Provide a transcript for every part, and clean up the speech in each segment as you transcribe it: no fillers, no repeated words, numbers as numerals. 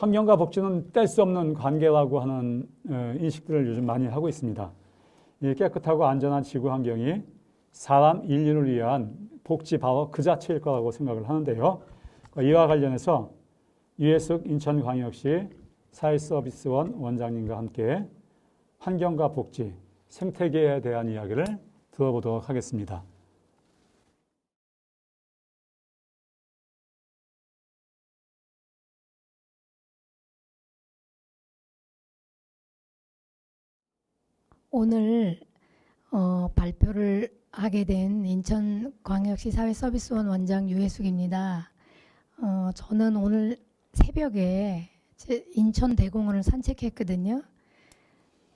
환경과 복지는 뗄 수 없는 관계라고 하는 인식들을 요즘 많이 하고 있습니다. 이 깨끗하고 안전한 지구 환경이 사람 인류를 위한 복지 바로 그 자체일 거라고 생각을 하는데요. 이와 관련해서 유해숙 인천광역시 사회서비스원 원장님과 함께 환경과 복지, 생태계에 대한 이야기를 들어보도록 하겠습니다. 오늘 발표를 하게 된 인천광역시 사회서비스원 원장 유해숙입니다. 저는 오늘 새벽에 인천 대공원을 산책했거든요.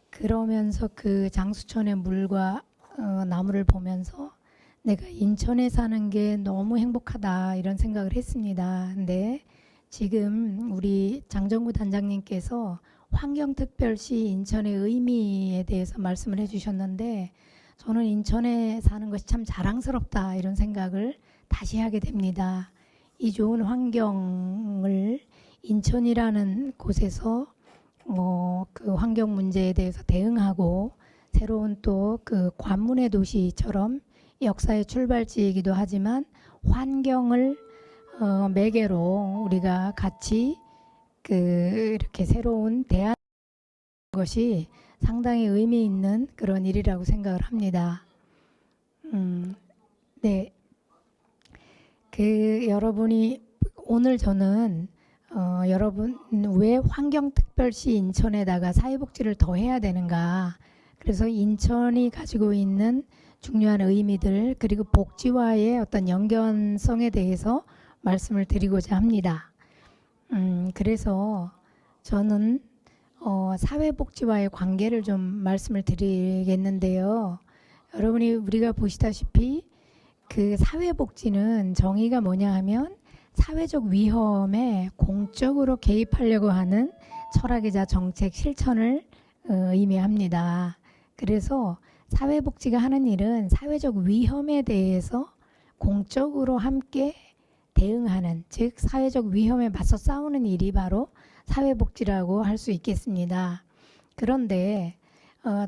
그러면서 그 장수천의 물과 나무를 보면서 내가 인천에 사는 게 너무 행복하다 이런 생각을 했습니다. 근데 지금 우리 장정구 단장님께서 환경특별시 인천의 의미에 대해서 말씀을 해주셨는데 저는 인천에 사는 것이 참 자랑스럽다 이런 생각을 다시 하게 됩니다. 이 좋은 환경을 인천이라는 곳에서 그 환경 문제에 대해서 대응하고 새로운 또 그 관문의 도시처럼 역사의 출발지이기도 하지만 환경을 매개로 우리가 같이 이렇게 새로운 대안 것이 상당히 의미 있는 그런 일이라고 생각을 합니다. 네. 여러분이 오늘 저는 여러분 왜 환경특별시 인천에다가 사회복지를 더 해야 되는가? 그래서 인천이 가지고 있는 중요한 의미들 그리고 복지와의 어떤 연관성에 대해서 말씀을 드리고자 합니다. 그래서 저는 사회복지와의 관계를 좀 말씀을 드리겠는데요. 우리가 보시다시피 그 사회복지는 정의가 뭐냐 하면 사회적 위험에 공적으로 개입하려고 하는 철학이자 정책 실천을 의미합니다. 그래서 사회복지가 하는 일은 사회적 위험에 대해서 공적으로 함께 대응하는, 즉 사회적 위험에 맞서 싸우는 일이 바로 사회복지라고 할 수 있겠습니다. 그런데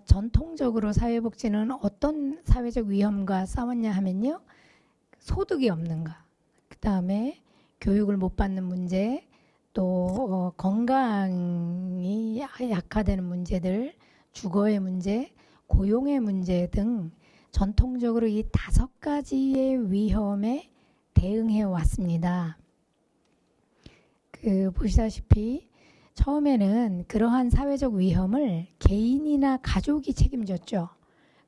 전통적으로 사회복지는 어떤 사회적 위험과 싸웠냐 하면요. 소득이 없는 것, 그 다음에 교육을 못 받는 문제, 또 건강이 약화되는 문제들, 주거의 문제, 고용의 문제 등 전통적으로 이 5가지의 위험에 대응해 왔습니다. 보시다시피 처음에는 그러한 사회적 위험을 개인이나 가족이 책임졌죠.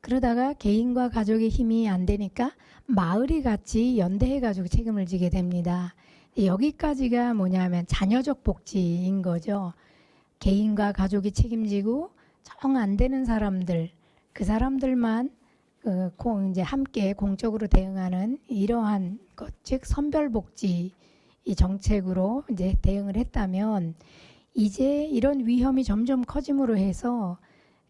그러다가 개인과 가족의 힘이 안 되니까 마을이 같이 연대해가지고 책임을 지게 됩니다. 여기까지가 뭐냐면 자녀적 복지인 거죠. 개인과 가족이 책임지고 정 안 되는 사람들, 그 사람들만 이제 함께 공적으로 대응하는 이러한 것, 즉 선별복지 이 정책으로 이제 대응을 했다면 이제 이런 위험이 점점 커짐으로 해서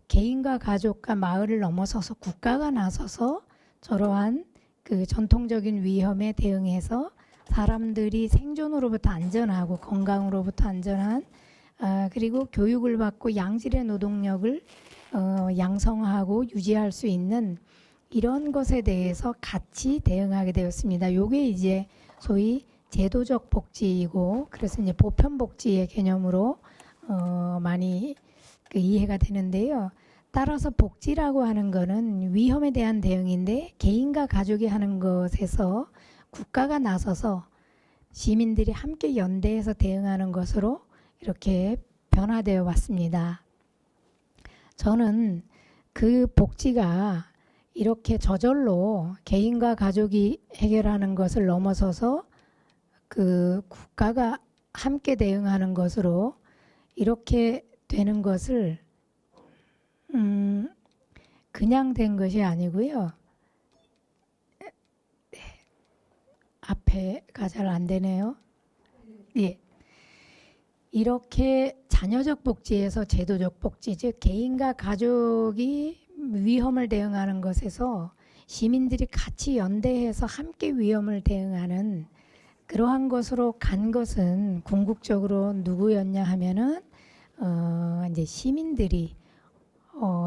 개인과 가족과 마을을 넘어서서 국가가 나서서 저러한 그 전통적인 위험에 대응해서 사람들이 생존으로부터 안전하고 건강으로부터 안전한 그리고 교육을 받고 양질의 노동력을 양성하고 유지할 수 있는 이런 것에 대해서 같이 대응하게 되었습니다. 요게 이제 소위 제도적 복지이고 그래서 이제 보편복지의 개념으로 많이 이해가 되는데요. 따라서 복지라고 하는 거는 위험에 대한 대응인데 개인과 가족이 하는 것에서 국가가 나서서 시민들이 함께 연대해서 대응하는 것으로 이렇게 변화되어 왔습니다. 저는 그 복지가 이렇게 저절로 개인과 가족이 해결하는 것을 넘어서서 그 국가가 함께 대응하는 것으로 이렇게 되는 것을 그냥 된 것이 아니고요. 앞에가 잘 안 되네요. 예. 이렇게 자녀적 복지에서 제도적 복지, 즉 개인과 가족이 위험을 대응하는 것에서 시민들이 같이 연대해서 함께 위험을 대응하는 그러한 것으로 간 것은 궁극적으로 누구였냐 하면은 이제 시민들이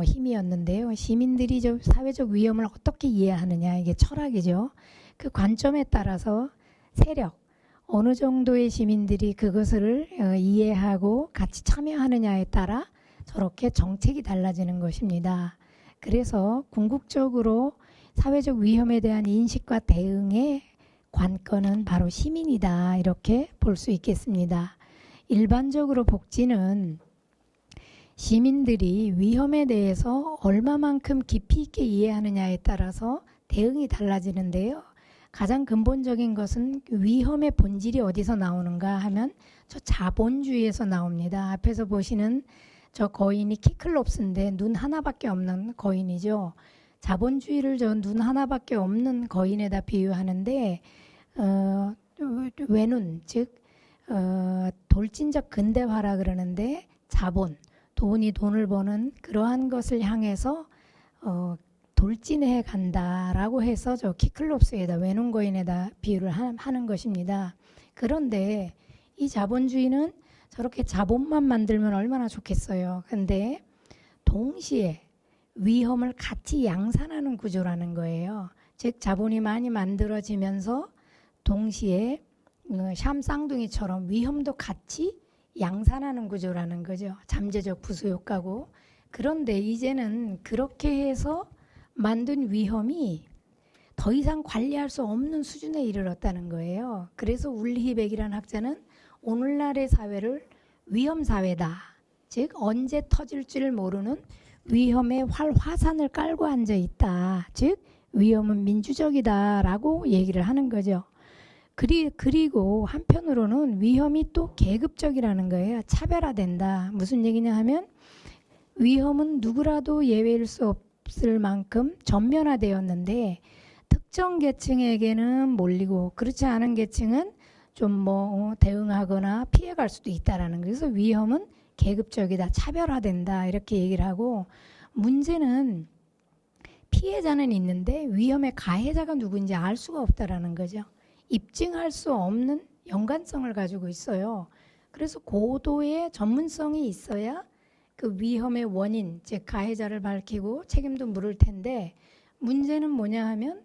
힘이었는데요. 시민들이 저 사회적 위험을 어떻게 이해하느냐, 이게 철학이죠. 그 관점에 따라서 세력, 어느 정도의 시민들이 그것을 이해하고 같이 참여하느냐에 따라 저렇게 정책이 달라지는 것입니다. 그래서 궁극적으로 사회적 위험에 대한 인식과 대응의 관건은 바로 시민이다, 이렇게 볼 수 있겠습니다. 일반적으로 복지는 시민들이 위험에 대해서 얼마만큼 깊이 있게 이해하느냐에 따라서 대응이 달라지는데요. 가장 근본적인 것은 위험의 본질이 어디서 나오는가 하면 저 자본주의에서 나옵니다. 앞에서 보시는 저 거인이 키클롭스인데 눈 하나밖에 없는 거인이죠. 자본주의를 저 눈 하나밖에 없는 거인에다 비유하는데 외눈, 즉 돌진적 근대화라 그러는데 자본, 돈을 버는 그러한 것을 향해서 돌진해 간다라고 해서 저 키클롭스에다 외눈 거인에다 비유를 하는 것입니다. 그런데 이 자본주의는 저렇게 자본만 만들면 얼마나 좋겠어요. 근데 동시에 위험을 같이 양산하는 구조라는 거예요. 즉 자본이 많이 만들어지면서 동시에 샴 쌍둥이처럼 위험도 같이 양산하는 구조라는 거죠. 잠재적 부수 효과고. 그런데 이제는 그렇게 해서 만든 위험이 더 이상 관리할 수 없는 수준에 이르렀다는 거예요. 그래서 울리히백이라는 학자는 오늘날의 사회를 위험사회다. 즉 언제 터질 줄 모르는 위험의 활화산을 깔고 앉아 있다. 즉 위험은 민주적이다라고 얘기를 하는 거죠. 그리고 한편으로는 위험이 또 계급적이라는 거예요. 차별화된다. 무슨 얘기냐 하면 위험은 누구라도 예외일 수 없을 만큼 전면화되었는데 특정 계층에게는 몰리고 그렇지 않은 계층은 좀 대응하거나 피해갈 수도 있다라는 거예요. 그래서 위험은 계급적이다, 차별화된다 이렇게 얘기를 하고 문제는 피해자는 있는데 위험의 가해자가 누구인지 알 수가 없다라는 거죠. 입증할 수 없는 연관성을 가지고 있어요. 그래서 고도의 전문성이 있어야 그 위험의 원인, 즉 가해자를 밝히고 책임도 물을 텐데 문제는 뭐냐 하면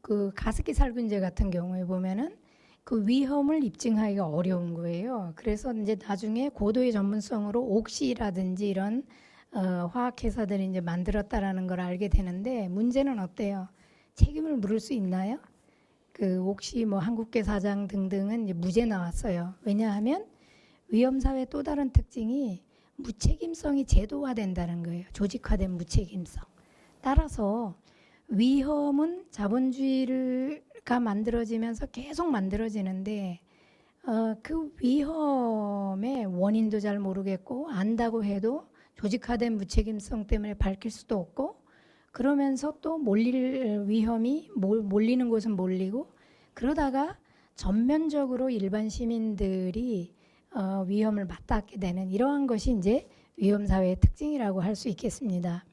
그 가습기 살균제 같은 경우에 보면은 그 위험을 입증하기가 어려운 거예요. 그래서 이제 나중에 고도의 전문성으로 옥시라든지 이런 화학회사들이 이제 만들었다라는 걸 알게 되는데 문제는 어때요? 책임을 물을 수 있나요? 그 옥시 한국계 사장 등등은 이제 무죄 나왔어요. 왜냐하면 위험사회의 또 다른 특징이 무책임성이 제도화된다는 거예요. 조직화된 무책임성. 따라서 위험은 자본주의가 만들어지면서 계속 만들어지는데 그 위험의 원인도 잘 모르겠고 안다고 해도 조직화된 무책임성 때문에 밝힐 수도 없고 그러면서 또 몰릴 위험이 몰리는 곳은 몰리고 그러다가 전면적으로 일반 시민들이 위험을 맞닿게 되는 이러한 것이 이제 위험사회의 특징이라고 할 수 있겠습니다.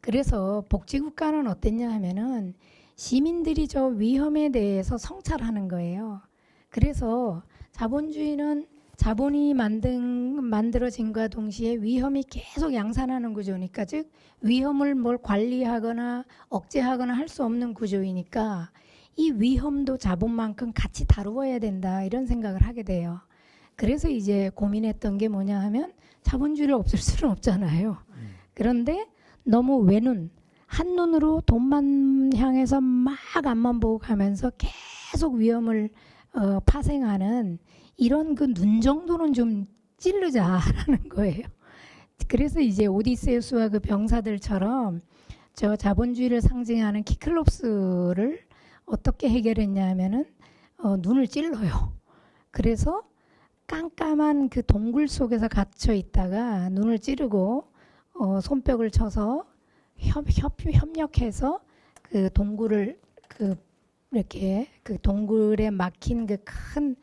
그래서 복지국가는 어땠냐 하면은 시민들이 저 위험에 대해서 성찰하는 거예요. 그래서 자본주의는 자본이 만들어진과 동시에 위험이 계속 양산하는 구조니까 즉 위험을 뭘 관리하거나 억제하거나 할 수 없는 구조이니까 이 위험도 자본만큼 같이 다루어야 된다 이런 생각을 하게 돼요. 그래서 이제 고민했던 게 뭐냐 하면 자본주의를 없앨 수는 없잖아요. 그런데 너무 외눈, 한눈으로 돈만 향해서 막 앞만 보고 가면서 계속 위험을 파생하는 이런 그 눈 정도는 좀 찌르자라는 거예요. 그래서 이제 오디세우스와 그 병사들처럼 저 자본주의를 상징하는 키클롭스를 어떻게 해결했냐 하면은 눈을 찔러요. 그래서 깜깜한 그 동굴 속에서 갇혀 있다가 눈을 찌르고 손뼉을 쳐서 협력해서 그 동굴을 이렇게 그 동굴에 막힌 그 큰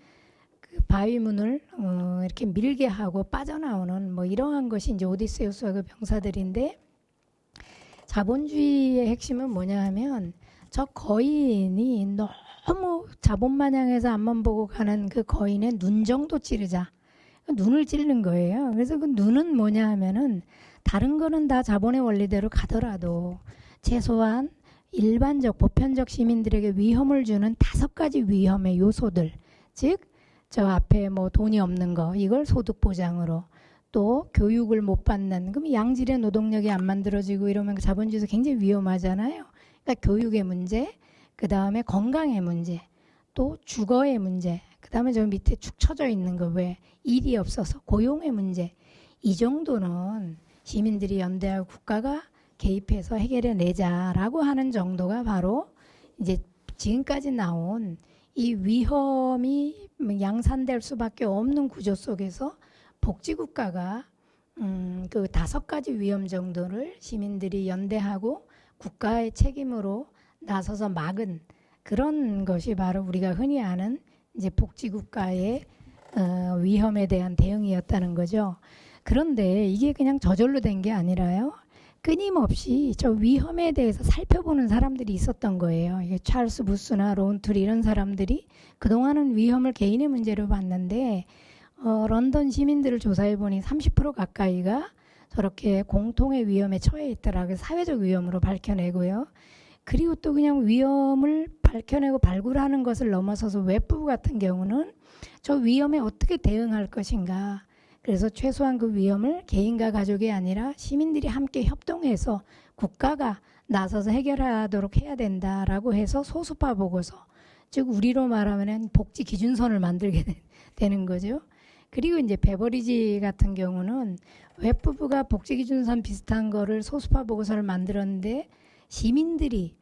그 바위문을 이렇게 밀게 하고 빠져나오는 이러한 것이 이제 오디세우스와 그 병사들인데 자본주의의 핵심은 뭐냐 하면 저 거인이 너무 자본마냥해서 앞만 보고 가는 그 거인의 눈 정도 찌르자. 눈을 찌르는 거예요. 그래서 그 눈은 뭐냐 하면은 다른 거는 다 자본의 원리대로 가더라도 최소한 일반적 보편적 시민들에게 위험을 주는 5가지 위험의 요소들, 즉 저 앞에 뭐 돈이 없는 거, 이걸 소득 보장으로, 또 교육을 못 받는, 그럼 양질의 노동력이 안 만들어지고 이러면 자본주의에서 굉장히 위험하잖아요. 그러니까 교육의 문제, 그 다음에 건강의 문제, 또 주거의 문제, 그 다음에 저 밑에 축 처져 있는 거 왜 일이 없어서 고용의 문제, 이 정도는 시민들이 연대하고 국가가 개입해서 해결해 내자라고 하는 정도가 바로 이제 지금까지 나온 이 위험이 양산될 수밖에 없는 구조 속에서 복지국가가 그 5가지 위험 정도를 시민들이 연대하고 국가의 책임으로 나서서 막은 그런 것이 바로 우리가 흔히 아는 이제 복지국가의 위험에 대한 대응이었다는 거죠. 그런데 이게 그냥 저절로 된 게 아니라요. 끊임없이 저 위험에 대해서 살펴보는 사람들이 있었던 거예요. 이게 찰스 부스나 론툴 이런 사람들이 그동안은 위험을 개인의 문제로 봤는데 런던 시민들을 조사해 보니 30% 가까이가 저렇게 공통의 위험에 처해 있더라고요. 사회적 위험으로 밝혀내고요. 그리고 또 그냥 위험을 밝혀내고 발굴하는 것을 넘어서서 웹부부 같은 경우는 저 위험에 어떻게 대응할 것인가. 그래서 최소한 그 위험을 개인과 가족이 아니라 시민들이 함께 협동해서 국가가 나서서 해결하도록 해야 된다라고 해서 소수파 보고서, 즉 우리로 말하면 복지 기준선을 만들게 되는 거죠. 그리고 이제 베버리지 같은 경우는 웹부부가 복지 기준선 비슷한 거를 소수파 보고서를 만들었는데 시민들이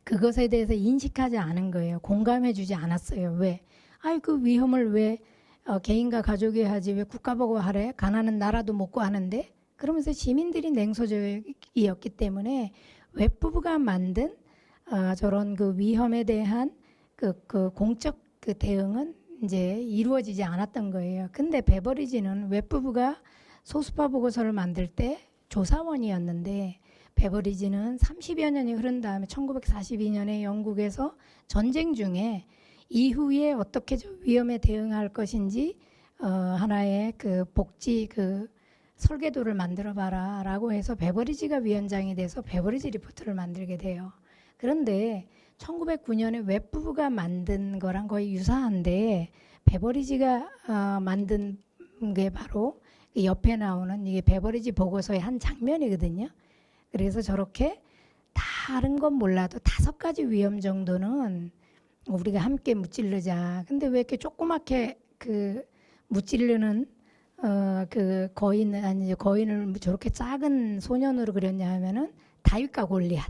그것에 대해서 인식하지 않은 거예요. 공감해주지 않았어요. 왜? 아이 그 위험을 왜 개인과 가족이 하지 왜 국가 보고 하래? 가난한 나라도 먹고 하는데? 그러면서 시민들이 냉소적이었기 때문에 웹부부가 만든 저런 그 위험에 대한 그 공적 그 대응은 이제 이루어지지 않았던 거예요. 근데 베버리지는 웹부부가 소수파 보고서를 만들 때 조사원이었는데 베버리지는 30여 년이 흐른 다음에 1942년에 영국에서 전쟁 중에 이후에 어떻게 위험에 대응할 것인지 하나의 그 복지 그 설계도를 만들어 봐라라고 해서 베버리지가 위원장이 돼서 베버리지 리포트를 만들게 돼요. 그런데 1909년에 웹부부가 만든 거랑 거의 유사한데 베버리지가 만든 게 바로 옆에 나오는 이게 베버리지 보고서의 한 장면이거든요. 그래서 저렇게 다른 건 몰라도 5가지 위험 정도는 우리가 함께 무찌르자. 근데 왜 이렇게 조그맣게 그 무찌르는 그 거인 아니 거인을 저렇게 작은 소년으로 그렸냐 하면은 다윗과 골리앗.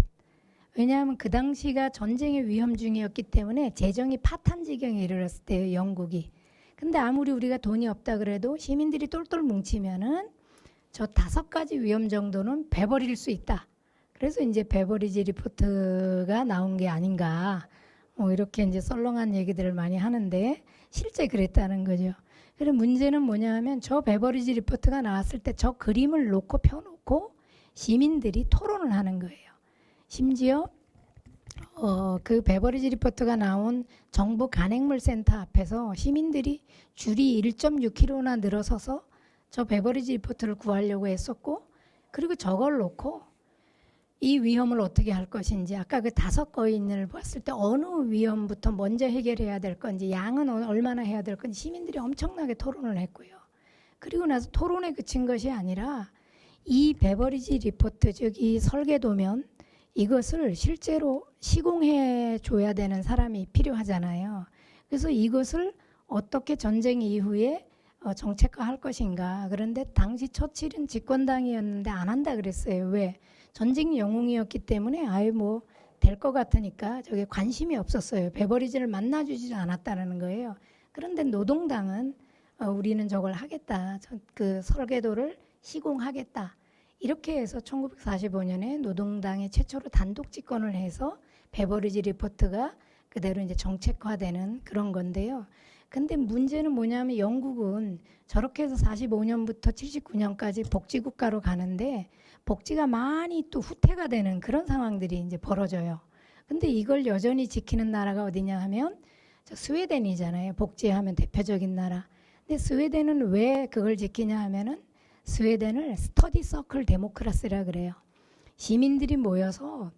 왜냐하면 그 당시가 전쟁의 위험 중이었기 때문에 재정이 파탄 지경에 이르렀을 때요, 영국이. 근데 아무리 우리가 돈이 없다 그래도 시민들이 똘똘 뭉치면은 저 5가지 위험 정도는 베버릴 수 있다. 그래서 이제 베버리지 리포트가 나온 게 아닌가. 이렇게 이제 썰렁한 얘기들을 많이 하는데 실제 그랬다는 거죠. 그래서 문제는 뭐냐 하면 저 베버리지 리포트가 나왔을 때 저 그림을 놓고 펴놓고 시민들이 토론을 하는 거예요. 심지어 그 베버리지 리포트가 나온 정부 간행물 센터 앞에서 시민들이 줄이 1.6km나 늘어서서 저 베버리지 리포트를 구하려고 했었고, 그리고 저걸 놓고 이 위험을 어떻게 할 것인지, 아까 그 5거인을 봤을 때 어느 위험부터 먼저 해결해야 될 건지, 양은 얼마나 해야 될 건지 시민들이 엄청나게 토론을 했고요. 그리고 나서 토론에 그친 것이 아니라 이 베버리지 리포트, 즉 이 설계도면 이것을 실제로 시공해 줘야 되는 사람이 필요하잖아요. 그래서 이것을 어떻게 전쟁 이후에 정책화할 것인가. 그런데 당시 처칠은 집권당이었는데 안 한다 그랬어요. 왜? 전쟁 영웅이었기 때문에 아예 뭐 될 것 같으니까 저게 관심이 없었어요. 베버리지를 만나주지도 않았다는 거예요. 그런데 노동당은 우리는 저걸 하겠다. 그 설계도를 시공하겠다. 이렇게 해서 1945년에 노동당이 최초로 단독 집권을 해서 베버리지 리포트가 그대로 이제 정책화되는 그런 건데요. 근데 문제는 뭐냐면 영국은 저렇게 해서 45년부터 79년까지 복지국가로 가는데 복지가 많이 또 후퇴가 되는 그런 상황들이 이제 벌어져요. 근데 이걸 여전히 지키는 나라가 어디냐 하면 저 스웨덴이잖아요. 복지하면 대표적인 나라. 근데 스웨덴은 왜 그걸 지키냐 하면은 스웨덴을 스터디 서클 데모크라시라 그래요. 시민들이 모여서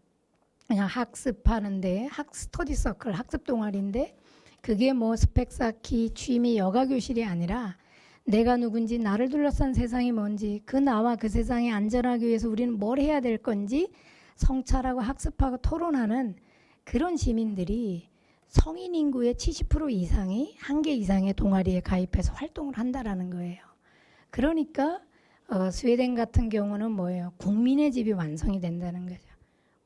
그냥 학습하는데 스터디 서클 학습 동아리인데 그게 뭐 스펙 쌓기 취미 여가 교실이 아니라 내가 누군지 나를 둘러싼 세상이 뭔지 그 나와 그 세상에 안전하기 위해서 우리는 뭘 해야 될 건지 성찰하고 학습하고 토론하는 그런 시민들이 성인 인구의 70% 이상이 한 개 이상의 동아리에 가입해서 활동을 한다라는 거예요. 그러니까 스웨덴 같은 경우는 뭐예요? 국민의 집이 완성이 된다는 거죠.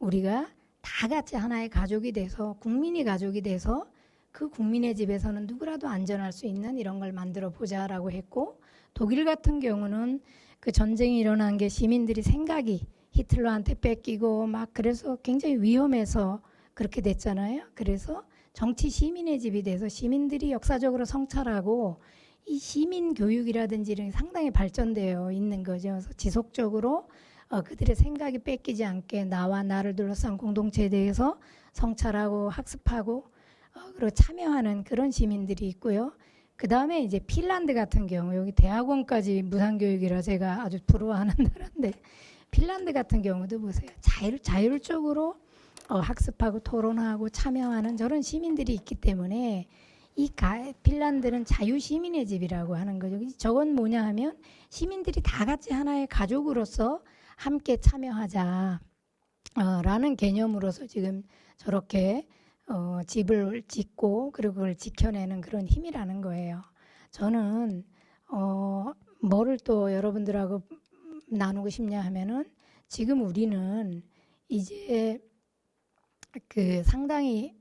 우리가 다 같이 하나의 가족이 돼서 국민이 가족이 돼서 그 국민의 집에서는 누구라도 안전할 수 있는 이런 걸 만들어 보자라고 했고 독일 같은 경우는 그 전쟁이 일어난 게 시민들이 생각이 히틀러한테 뺏기고 막 그래서 굉장히 위험해서 그렇게 됐잖아요. 그래서 정치 시민의 집이 돼서 시민들이 역사적으로 성찰하고 이 시민 교육이라든지 이런 게 상당히 발전되어 있는 거죠. 그래서 지속적으로 그들의 생각이 뺏기지 않게 나와 나를 둘러싼 공동체에 대해서 성찰하고 학습하고 그리고 참여하는 그런 시민들이 있고요. 그 다음에 이제 핀란드 같은 경우 여기 대학원까지 무상교육이라 제가 아주 부러워하는 나라인데 핀란드 같은 경우도 보세요. 자율적으로 학습하고 토론하고 참여하는 저런 시민들이 있기 때문에 핀란드는 자유시민의 집이라고 하는 거죠. 저건 뭐냐 하면 시민들이 다 같이 하나의 가족으로서 함께 참여하자 라는 개념으로서 지금 저렇게 집을 짓고 그리고 그걸 지켜내는 그런 힘이라는 거예요. 저는 뭐를 또 여러분들하고 나누고 싶냐 하면은 지금 우리는 이제 그 상당히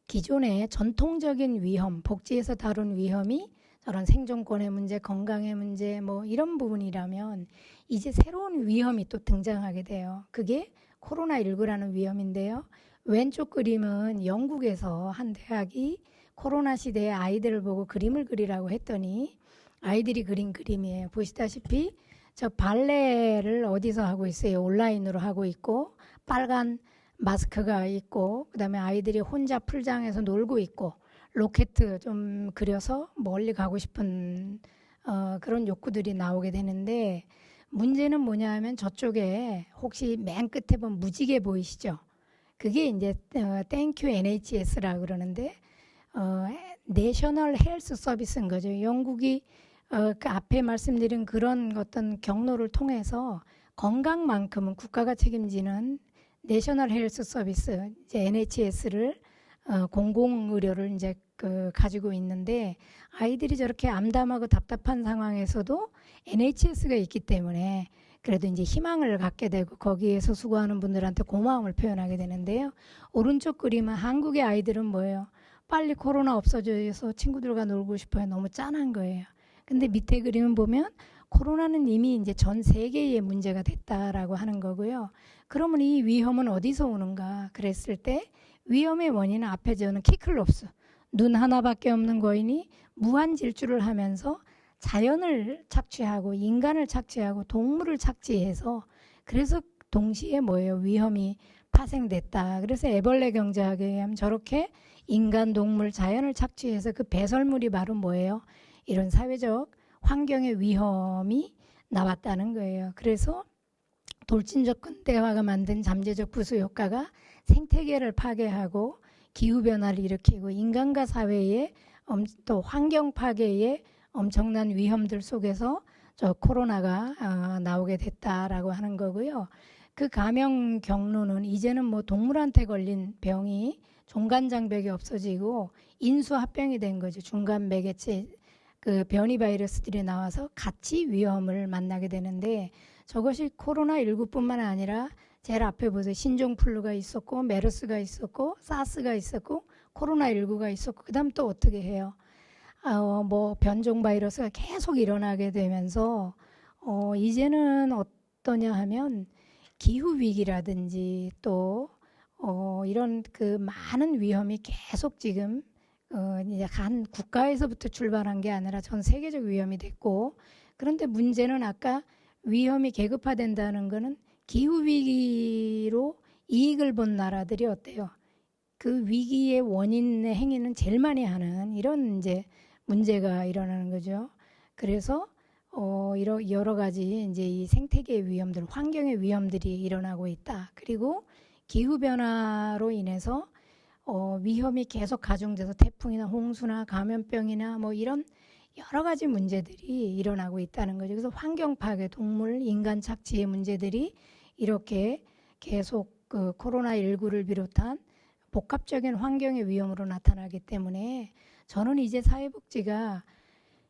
기존의 전통적인 위험, 복지에서 다룬 위험이 저런 생존권의 문제, 건강의 문제 뭐 이런 부분이라면 이제 새로운 위험이 또 등장하게 돼요. 그게 코로나19라는 위험인데요. 왼쪽 그림은 영국에서 한 대학이 코로나 시대에 아이들을 보고 그림을 그리라고 했더니 아이들이 그린 그림이에요. 보시다시피 저 발레를 어디서 하고 있어요? 온라인으로 하고 있고 빨간 마스크가 있고 그다음에 아이들이 혼자 풀장에서 놀고 있고 로켓 좀 그려서 멀리 가고 싶은 그런 욕구들이 나오게 되는데 문제는 뭐냐 하면 저쪽에 혹시 맨 끝에 보면 무지개 보이시죠? 그게 이제 땡큐 NHS라고 그러는데 내셔널 헬스 서비스인 거죠. 영국이 그 앞에 말씀드린 그런 어떤 경로를 통해서 건강만큼은 국가가 책임지는 내셔널 헬스 서비스 이제 NHS를 공공 의료를 이제 가지고 있는데 아이들이 저렇게 암담하고 답답한 상황에서도 NHS가 있기 때문에 그래도 이제 희망을 갖게 되고 거기에서 수고하는 분들한테 고마움을 표현하게 되는데요. 오른쪽 그림은 한국의 아이들은 뭐예요? 빨리 코로나 없어져서 친구들과 놀고 싶어요. 너무 짠한 거예요. 근데 밑에 그림은 보면 코로나는 이미 이제 전 세계의 문제가 됐다라고 하는 거고요. 그러면 이 위험은 어디서 오는가? 그랬을 때 위험의 원인은 앞에 저는 키클롭스, 눈 하나밖에 없는 거인이 무한 질주를 하면서 자연을 착취하고 인간을 착취하고 동물을 착취해서 그래서 동시에 뭐예요? 위험이 파생됐다. 그래서 애벌레 경제학에 의하면 저렇게 인간, 동물, 자연을 착취해서 그 배설물이 바로 뭐예요? 이런 사회적 환경의 위험이 나왔다는 거예요. 그래서 돌진적 근대화가 만든 잠재적 부수 효과가 생태계를 파괴하고 기후변화를 일으키고 인간과 사회의 또 환경 파괴의 엄청난 위험들 속에서 저 코로나가 나오게 됐다라고 하는 거고요. 그 감염 경로는 이제는 뭐 동물한테 걸린 병이 종간장벽이 없어지고 인수합병이 된 거죠. 중간 매개체 그 변이 바이러스들이 나와서 같이 위험을 만나게 되는데 저것이 코로나19뿐만 아니라 제일 앞에 보세요. 신종플루가 있었고 메르스가 있었고 사스가 있었고 코로나19가 있었고 그다음 또 어떻게 해요? 뭐 변종 바이러스가 계속 일어나게 되면서 이제는 어떠냐 하면 기후 위기라든지 또 이런 그 많은 위험이 계속 지금 이제 한 국가에서부터 출발한 게 아니라 전 세계적 위험이 됐고 그런데 문제는 아까 위험이 계급화된다는 거는 기후 위기로 이익을 본 나라들이 어때요? 그 위기의 원인의 행위는 제일 많이 하는 이런 이제 문제가 일어나는 거죠. 그래서 여러 가지 이제 이 생태계 위험들, 환경의 위험들이 일어나고 있다. 그리고 기후 변화로 인해서 위험이 계속 가중돼서 태풍이나 홍수나 감염병이나 뭐 이런 여러 가지 문제들이 일어나고 있다는 거죠. 그래서 환경 파괴, 동물, 인간 착취의 문제들이 이렇게 계속 그 코로나19를 비롯한 복합적인 환경의 위험으로 나타나기 때문에 저는 이제 사회복지가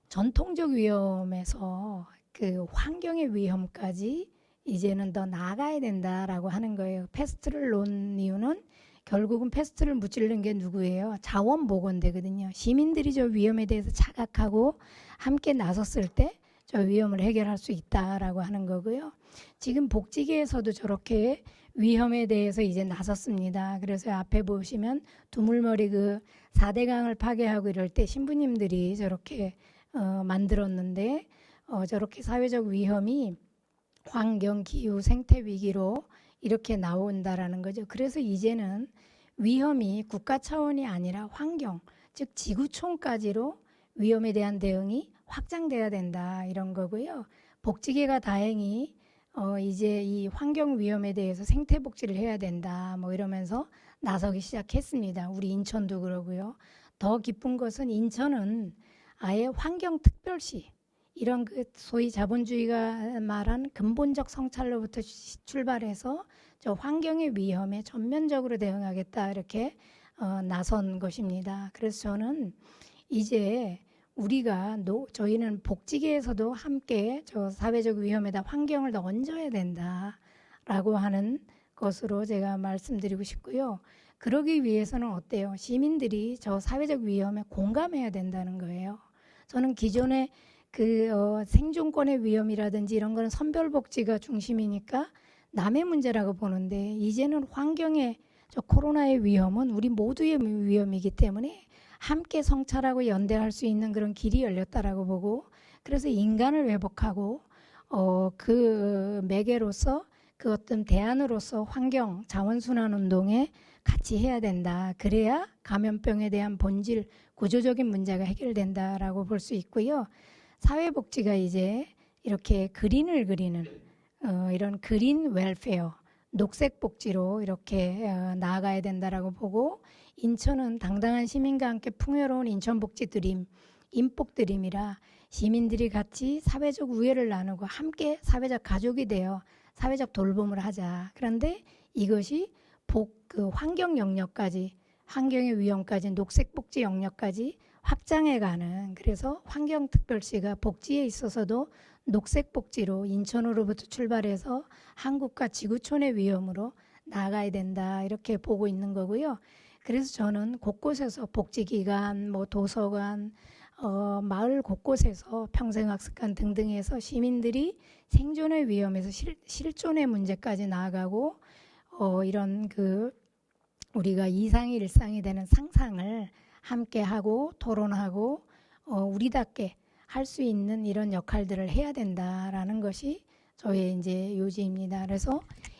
전통적 위험에서 그 환경의 위험까지 이제는 더 나아가야 된다라고 하는 거예요. 패스트를 놓은 이유는 결국은 패스트를 무찌르는 게 누구예요? 자원보건대거든요. 시민들이 저 위험에 대해서 자각하고 함께 나섰을 때 저 위험을 해결할 수 있다라고 하는 거고요. 지금 복지계에서도 저렇게 위험에 대해서 이제 나섰습니다. 그래서 앞에 보시면 두물머리 그 4대강을 파괴하고 이럴 때 신부님들이 저렇게 만들었는데 저렇게 사회적 위험이 환경, 기후, 생태 위기로 이렇게 나온다라는 거죠. 그래서 이제는 위험이 국가 차원이 아니라 환경, 즉 지구촌까지로 위험에 대한 대응이 확장돼야 된다 이런 거고요. 복지계가 다행히 이제 이 환경 위험에 대해서 생태 복지를 해야 된다 뭐 이러면서 나서기 시작했습니다. 우리 인천도 그러고요. 더 기쁜 것은 인천은 아예 환경 특별시 이런 그 소위 자본주의가 말한 근본적 성찰로부터 출발해서 저 환경의 위험에 전면적으로 대응하겠다 이렇게 나선 것입니다. 그래서 저는 이제 우리가 저희는 복지계에서도 함께 저 사회적 위험에다 환경을 더 얹어야 된다라고 하는 것으로 제가 말씀드리고 싶고요. 그러기 위해서는 어때요? 시민들이 저 사회적 위험에 공감해야 된다는 거예요. 저는 기존에 생존권의 위험이라든지 이런 거는 선별복지가 중심이니까 남의 문제라고 보는데 이제는 환경의 저 코로나의 위험은 우리 모두의 위험이기 때문에 함께 성찰하고 연대할 수 있는 그런 길이 열렸다라고 보고 그래서 인간을 회복하고 그 매개로서 그 어떤 대안으로서 환경 자원순환 운동에 같이 해야 된다. 그래야 감염병에 대한 본질 구조적인 문제가 해결된다라고 볼 수 있고요. 사회복지가 이제 이렇게 그린을 그리는 이런 그린 웰페어, 녹색 복지로 이렇게 나아가야 된다라고 보고 인천은 당당한 시민과 함께 풍요로운 인천복지 드림, 인복 드림이라 시민들이 같이 사회적 우애를 나누고 함께 사회적 가족이 되어 사회적 돌봄을 하자. 그런데 이것이 환경 영역까지, 환경의 위험까지, 녹색 복지 영역까지 확장해가는 그래서 환경특별시가 복지에 있어서도 녹색 복지로 인천으로부터 출발해서 한국과 지구촌의 위험으로 나아가야 된다 이렇게 보고 있는 거고요. 그래서 저는 곳곳에서 복지기관, 뭐 도서관, 마을 곳곳에서 평생학습관 등등에서 시민들이 생존의 위험에서 실존의 문제까지 나아가고 이런 우리가 이상이 일상이 되는 상상을 함께 하고 토론하고 우리답게 할 수 있는 이런 역할들을 해야 된다라는 것이 저의 이제 요지입니다. 그래서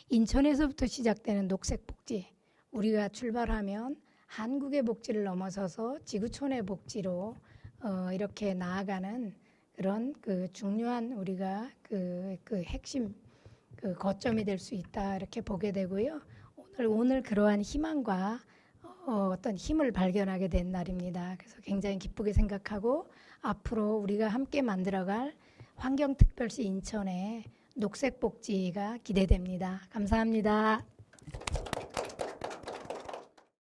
인천에서부터 시작되는 녹색 복지 우리가 출발하면 한국의 복지를 넘어서서 지구촌의 복지로 이렇게 나아가는 그런 중요한 우리가 핵심 거점이 될 수 있다 이렇게 보게 되고요. 오늘 그러한 희망과 어떤 힘을 발견하게 된 날입니다. 그래서 굉장히 기쁘게 생각하고 앞으로 우리가 함께 만들어갈 환경특별시 인천의 녹색 복지가 기대됩니다. 감사합니다.